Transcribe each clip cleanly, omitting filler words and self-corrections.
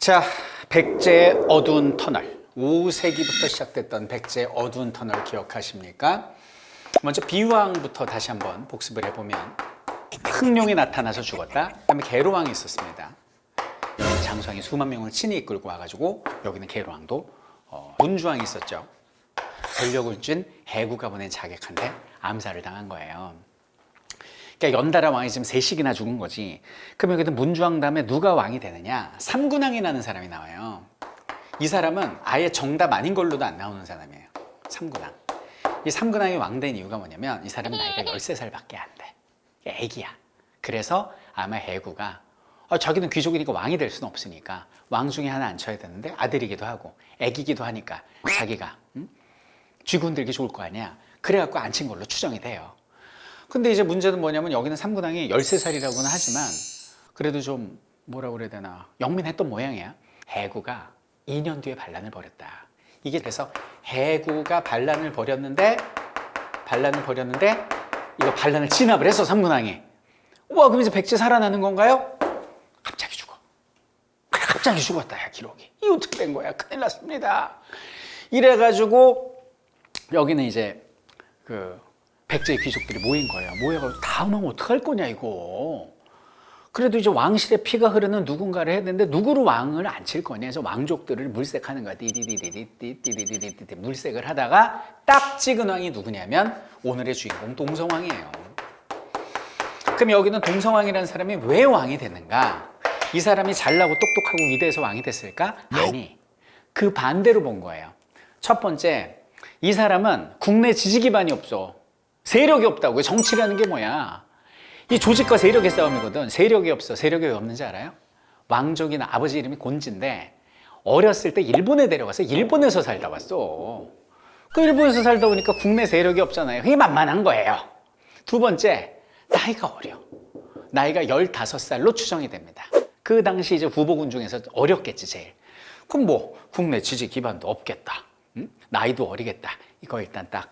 자, 백제의 어두운 터널. 5세기부터 시작됐던 백제의 어두운 터널 기억하십니까? 먼저 비왕부터 다시 한번 복습을 해보면 흑룡이 나타나서 죽었다. 그 다음에 계로왕이 있었습니다. 여기는 장수왕이 수만 명을 친히 이끌고 와가지고 여기는 계로왕도 문주왕이 있었죠. 권력을 쥔 해구가 보낸 자객한테 암살을 당한 거예요. 그러니까 연달아 왕이 지금 셋씩이나 죽은 거지. 그럼 여기도 문주왕 다음에 누가 왕이 되느냐? 삼군왕이라는 사람이 나와요. 이 사람은 아예 정답 아닌 걸로도 안 나오는 사람이에요. 삼군왕. 이 삼군왕이 왕 된 이유가 뭐냐면 이 사람은 나이가 13살밖에 안 돼. 애기야. 그래서 아마 해구가 자기는 귀족이니까 왕이 될 수는 없으니까 왕 중에 하나 앉혀야 되는데 아들이기도 하고 애기기도 하니까 자기가 쥐고 흔들기 좋을 거 아니야. 그래갖고 앉힌 걸로 추정이 돼요. 근데 이제 문제는 뭐냐면 여기는 삼군왕이 13살이라고는 하지만 그래도 좀 뭐라고 그래야 되나 영민했던 모양이야. 해구가 2년 뒤에 반란을 벌였다. 이게 그래서 해구가 반란을 벌였는데 이거 반란을 진압을 했어. 삼군왕이. 와, 그럼 이제 백제 살아나는 건가요? 갑자기 죽어. 그래, 갑자기 죽었다. 야, 기록이. 이 어떻게 된 거야? 큰일 났습니다. 이래가지고 여기는 이제 백제의 귀족들이 모인 거예요. 모여가지고 다음하면 어떡할 거냐 이거. 그래도 이제 왕실의 피가 흐르는 누군가를 해야 되는데 누구로 왕을 앉힐 거냐 해서 왕족들을 물색하는 거야. 띠디디디디디디디디디 물색을 하다가 딱 찍은 왕이 누구냐면 오늘의 주인공 동성왕이에요. 그럼 여기는 동성왕이라는 사람이 왜 왕이 됐는가? 이 사람이 잘나고 똑똑하고 위대해서 왕이 됐을까? 아니, 그 반대로 본 거예요. 첫 번째, 이 사람은 국내 지지 기반이 없어. 세력이 없다고요. 정치라는 게 뭐야? 이 조직과 세력의 싸움이거든. 세력이 없어. 세력이 왜 없는지 알아요? 왕족이나 아버지 이름이 곤지인데 어렸을 때 일본에 데려가서 일본에서 살다 왔어. 그 일본에서 살다 보니까 국내 세력이 없잖아요. 그게 만만한 거예요. 두 번째, 나이가 어려. 나이가 15살로 추정이 됩니다. 그 당시 이제 후보군 중에서 어렸겠지 제일. 그럼 뭐 국내 지지 기반도 없겠다. 나이도 어리겠다. 이거 일단 딱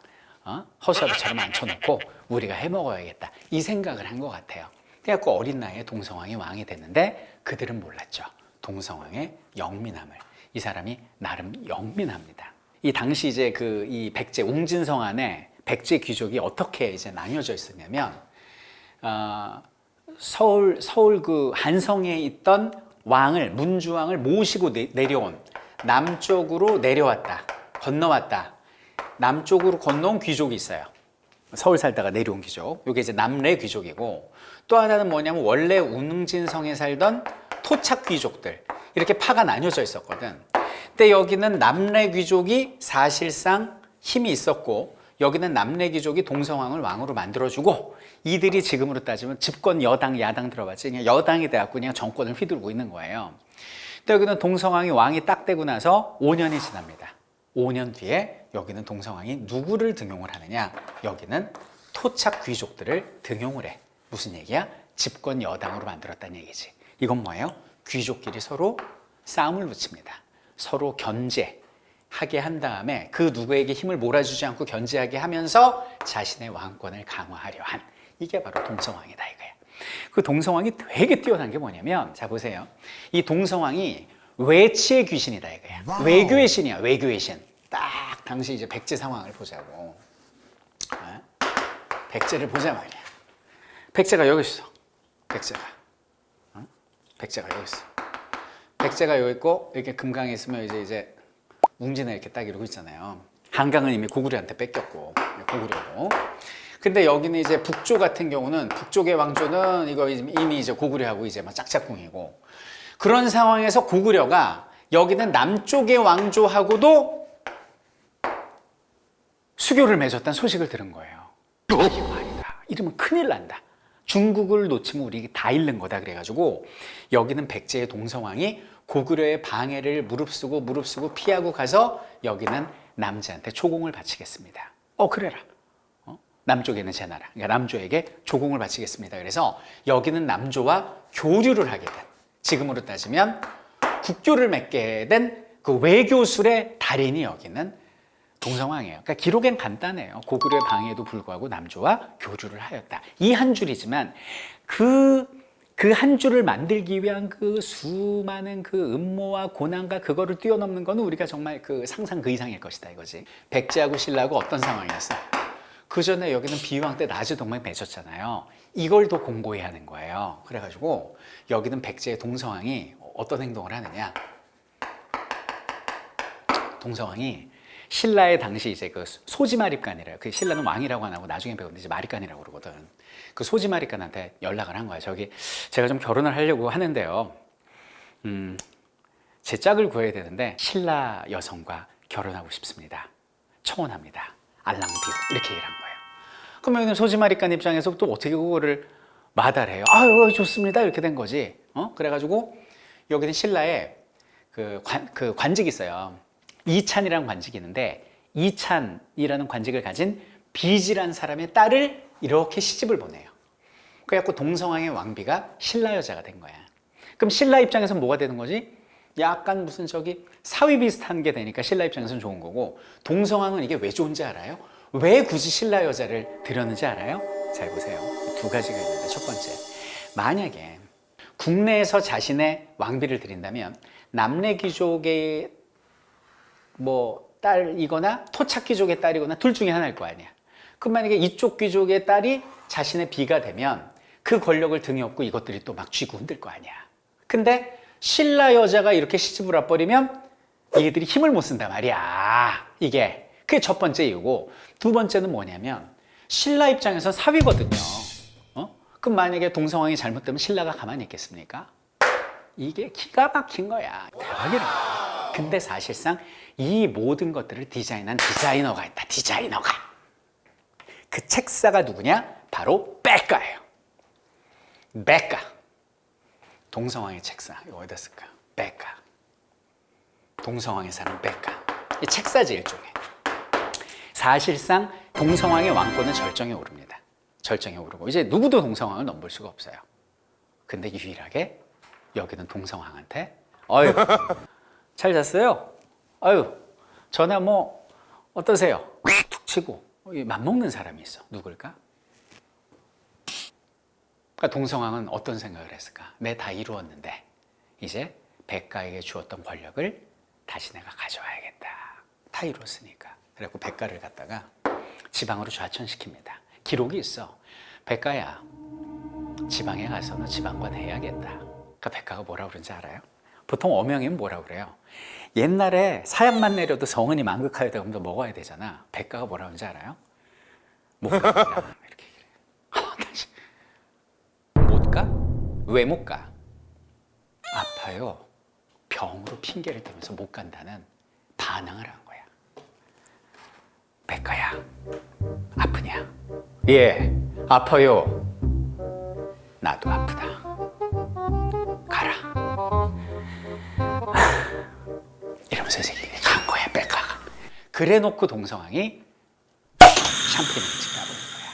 허수아비처럼 앉혀놓고 우리가 해먹어야겠다. 이 생각을 한 것 같아요. 그래갖고 어린 나이에 동성왕이 왕이 됐는데 그들은 몰랐죠. 동성왕의 영민함을. 이 사람이 나름 영민합니다. 이 당시 이제 이 백제 웅진성 안에 백제 귀족이 어떻게 이제 나뉘어져 있었냐면 서울 그 한성에 있던 왕을 문주왕을 모시고 내려온 남쪽으로 내려왔다. 건너왔다. 남쪽으로 건너온 귀족이 있어요. 서울 살다가 내려온 귀족. 이게 이제 남래 귀족이고 또 하나는 뭐냐면 원래 웅진성에 살던 토착 귀족들. 이렇게 파가 나뉘어져 있었거든. 근데 여기는 남래 귀족이 사실상 힘이 있었고 여기는 남래 귀족이 동성왕을 왕으로 만들어주고 이들이 지금으로 따지면 집권 여당, 야당 들어봤지. 그냥 여당이 돼갖고 그냥 정권을 휘두르고 있는 거예요. 근데 여기는 동성왕이 왕이 딱 되고 나서 5년이 지납니다. 5년 뒤에 여기는 동성왕이 누구를 등용을 하느냐? 여기는 토착 귀족들을 등용을 해. 무슨 얘기야? 집권 여당으로 만들었다는 얘기지. 이건 뭐예요? 귀족끼리 서로 싸움을 붙입니다. 서로 견제하게 한 다음에 그 누구에게 힘을 몰아주지 않고 견제하게 하면서 자신의 왕권을 강화하려 한 이게 바로 동성왕이다 이거야. 그 동성왕이 되게 뛰어난 게 뭐냐면 자 보세요. 이 동성왕이 외치의 귀신이다 이거야. 와우. 외교의 신이야. 외교의 신. 딱 당시 이제 백제 상황을 보자고. 백제를 보자 말이야. 백제가 여기 있어. 백제가 여기 있어. 백제가 여기 있고 이렇게 금강에 있으면 이제 웅진에 이렇게 딱 이러고 있잖아요. 한강은 이미 고구려한테 뺏겼고 고구려고. 근데 여기는 이제 북조 같은 경우는 북쪽의 왕조는 이거 이미 이제 고구려하고 이제 막 짝짝꿍이고 그런 상황에서 고구려가 여기는 남쪽의 왕조하고도 수교를 맺었다는 소식을 들은 거예요. 이거 아니다. 이러면 큰일 난다. 중국을 놓치면 우리 다 잃는 거다. 그래가지고 여기는 백제의 동성왕이 고구려의 방해를 무릅쓰고 피하고 가서 여기는 남자한테 초공을 바치겠습니다. 그래라. 남쪽에는 제 나라. 그러니까 남조에게 조공을 바치겠습니다. 그래서 여기는 남조와 교류를 하게 된 지금으로 따지면 국교를 맺게 된 그 외교술의 달인이 여기는 동성왕이에요. 그러니까 기록엔 간단해요. 고구려의 방해에도 불구하고 남조와 교류를 하였다. 이 한 줄이지만 그 그 한 줄을 만들기 위한 그 수많은 그 음모와 고난과 그거를 뛰어넘는 거는 우리가 정말 그 상상 그 이상일 것이다 이거지. 백제하고 신라하고 어떤 상황이었어? 그 전에 여기는 비유왕 때 나주 동맹 맺었잖아요. 이걸 더 공고히 하는 거예요. 그래가지고 여기는 백제의 동서왕이 어떤 행동을 하느냐? 동서왕이 신라의 당시 이제 그 소지마립간이래요. 그 신라는 왕이라고 안 하고 나중에 배우는데 이제 마립간이라고 그러거든. 그 소지마립간한테 연락을 한 거야. 저기 제가 좀 결혼을 하려고 하는데요. 제 짝을 구해야 되는데 신라 여성과 결혼하고 싶습니다. 청혼합니다. 알랑비오 이렇게 얘기를 한 거예요. 그러면 소지마립간 입장에서 또 어떻게 그거를 마다해요? 아유 좋습니다 이렇게 된 거지. 그래가지고 여기는 신라에 그 관직이 있어요. 이찬이라는 관직이 있는데 이찬이라는 관직을 가진 비지란 사람의 딸을 이렇게 시집을 보내요. 그래갖고 동성왕의 왕비가 신라 여자가 된 거야. 그럼 신라 입장에서는 뭐가 되는 거지? 약간 무슨 저기 사위 비슷한 게 되니까 신라 입장에서는 좋은 거고, 동성왕은 이게 왜 좋은지 알아요? 왜 굳이 신라 여자를 들였는지 알아요? 잘 보세요. 두 가지가 있는데, 첫 번째, 만약에 국내에서 자신의 왕비를 들인다면 남래 귀족의 뭐 딸이거나 토착 귀족의 딸이거나 둘 중에 하나일 거 아니야. 그럼 만약에 이쪽 귀족의 딸이 자신의 비가 되면 그 권력을 등에 업고 이것들이 또 막 쥐고 흔들 거 아니야. 근데 신라 여자가 이렇게 시집을 와버리면 얘들이 힘을 못 쓴단 말이야. 이게 그게 첫 번째 이유고, 두 번째는 뭐냐면 신라 입장에서 사위거든요. 그럼 만약에 동성왕이 잘못되면 신라가 가만히 있겠습니까? 이게 기가 막힌 거야. 대박이라. 근데 사실상 이 모든 것들을 디자인한 디자이너가 있다. 디자이너가. 그 책사가 누구냐? 바로 백가예요. 백가. 동성왕의 책사. 이거 어디다 쓸까? 백가. 동성왕의 사람 백가. 이 책사지 일종의. 사실상 동성왕의 왕권은 절정에 오릅니다. 절정에 오르고 이제 누구도 동성왕을 넘볼 수가 없어요. 근데 유일하게 여기는 동성왕한테 어휴 잘 잤어요? 아유 전화 뭐 어떠세요? 툭 치고 맘먹는 사람이 있어. 누굴까? 그러니까 동성왕은 어떤 생각을 했을까? 내 다 이루었는데 이제 백가에게 주었던 권력을 다시 내가 가져와야겠다. 다 이뤘으니까. 그래갖고 백가를 갖다가 지방으로 좌천시킵니다. 기록이 있어. 백가야, 지방에 가서 너 지방관 해야겠다. 그러니까 백가가 뭐라고 그러는지 알아요? 보통 어명이면 뭐라고 그래요? 옛날에 사약만 내려도 성은이 만극하여다 그러면 먹어야 되잖아. 백가가 뭐라고 그러는지 알아요? 못 갑니다. 이렇게 얘기해요. 못 가? 왜 못 가? 아파요. 병으로 핑계를 대면서 못 간다는 반항을 한 거야. 백가야, 아프냐? 예, 아파요. 나도 아프다. 가라. 이러면서 간 거야, 백가가. 그래 놓고 동성왕이 샴페인을 집어버린 거야.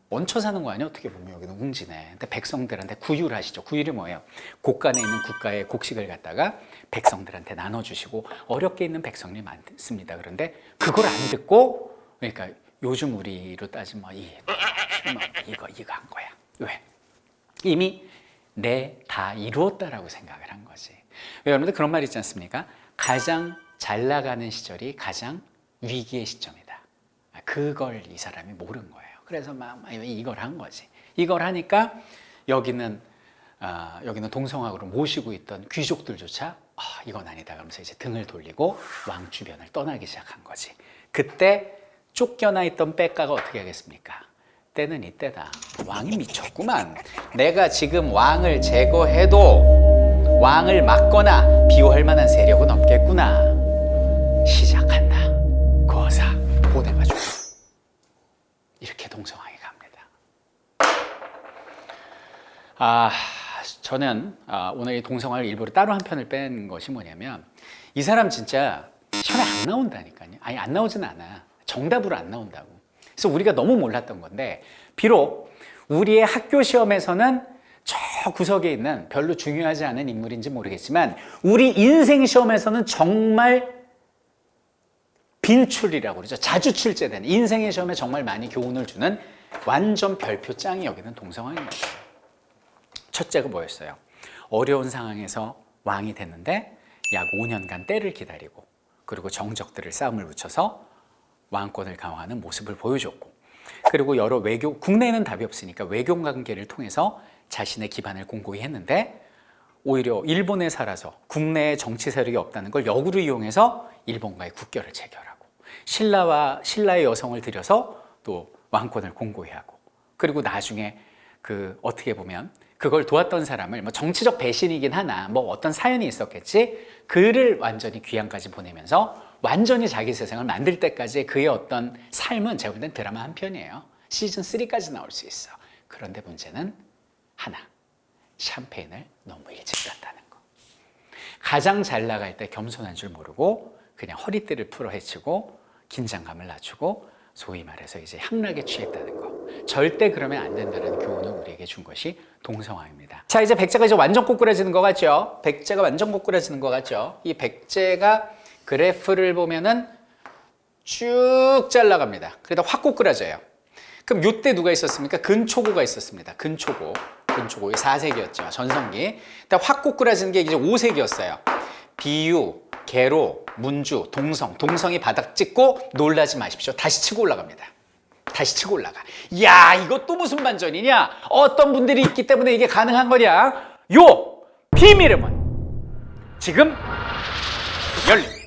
얹혀 사는 거 아니야? 어떻게 보면 여기는 웅지네. 근데 백성들한테 구휼 하시죠. 구휼이 뭐예요? 곳간에 있는 국가의 곡식을 갖다가 백성들한테 나눠주시고 어렵게 있는 백성이 많습니다. 그런데 그걸 안 듣고, 그러니까 요즘 우리로 따지면 이거 한 거야. 왜? 이미 내 다 이루었다라고 생각을 한 거지. 여러분들 그런 말 있지 않습니까? 가장 잘 나가는 시절이 가장 위기의 시점이다. 그걸 이 사람이 모른 거예요. 그래서 막 이걸 한 거지. 이걸 하니까 여기는 동성왕으로 모시고 있던 귀족들조차 이건 아니다 그러면서 이제 등을 돌리고 왕 주변을 떠나기 시작한 거지. 그때 쫓겨나 있던 백가가 어떻게 하겠습니까? 때는 이때다. 왕이 미쳤구만. 내가 지금 왕을 제거해도 왕을 막거나 비호할 만한 세력은 없겠구나. 시작한다. 거사 보내가지고 이렇게 동성왕이 갑니다. 저는 오늘 이 동성왕을 일부러 따로 한 편을 뺀 것이 뭐냐면, 이 사람 진짜 시험에 안 나온다니까요. 아니 안 나오진 않아. 정답으로 안 나온다고. 그래서 우리가 너무 몰랐던 건데, 비록 우리의 학교 시험에서는 저 구석에 있는 별로 중요하지 않은 인물인지 모르겠지만 우리 인생 시험에서는 정말 빈출이라고 그러죠. 자주 출제되는, 인생의 시험에 정말 많이 교훈을 주는 완전 별표 짱이 여기는 동성왕입니다. 첫째가 뭐였어요? 어려운 상황에서 왕이 됐는데 약 5년간 때를 기다리고 그리고 정적들을 싸움을 붙여서 왕권을 강화하는 모습을 보여줬고, 그리고 여러 외교, 국내에는 답이 없으니까 외교 관계를 통해서 자신의 기반을 공고히 했는데, 오히려 일본에 살아서 국내에 정치 세력이 없다는 걸 역으로 이용해서 일본과의 국교를 체결하고, 신라의 여성을 들여서 또 왕권을 공고히 하고, 그리고 나중에 어떻게 보면 그걸 도왔던 사람을 정치적 배신이긴 하나 어떤 사연이 있었겠지, 그를 완전히 귀양까지 보내면서 완전히 자기 세상을 만들 때까지의 그의 어떤 삶은 제가 볼 땐 드라마 한 편이에요. 시즌 3까지 나올 수 있어. 그런데 문제는 하나, 샴페인을 너무 일찍 땄다는 거. 가장 잘 나갈 때 겸손한 줄 모르고 그냥 허리띠를 풀어 헤치고 긴장감을 낮추고 소위 말해서 이제 향락에 취했다는 거. 절대 그러면 안 된다는 교훈을 우리에게 준 것이 동성화입니다. 자, 이제 백제가 이제 완전 꼬꾸라지는 거 같죠? 백제가 완전 꼬꾸라지는 거 같죠? 이 백제가 그래프를 보면은 쭉 잘 나갑니다. 그러다 확 꼬꾸라져요. 그럼 이때 누가 있었습니까? 근초고가 있었습니다. 근초고 4세기였죠. 전성기. 확 꼬꾸라지는 게 이제 5세기였어요. 비유, 계로, 문주, 동성이 바닥 찍고 놀라지 마십시오. 다시 치고 올라갑니다. 다시 치고 올라가. 야, 이거 또 무슨 반전이냐? 어떤 분들이 있기 때문에 이게 가능한 거냐? 요 비밀의 문 지금 열립니다.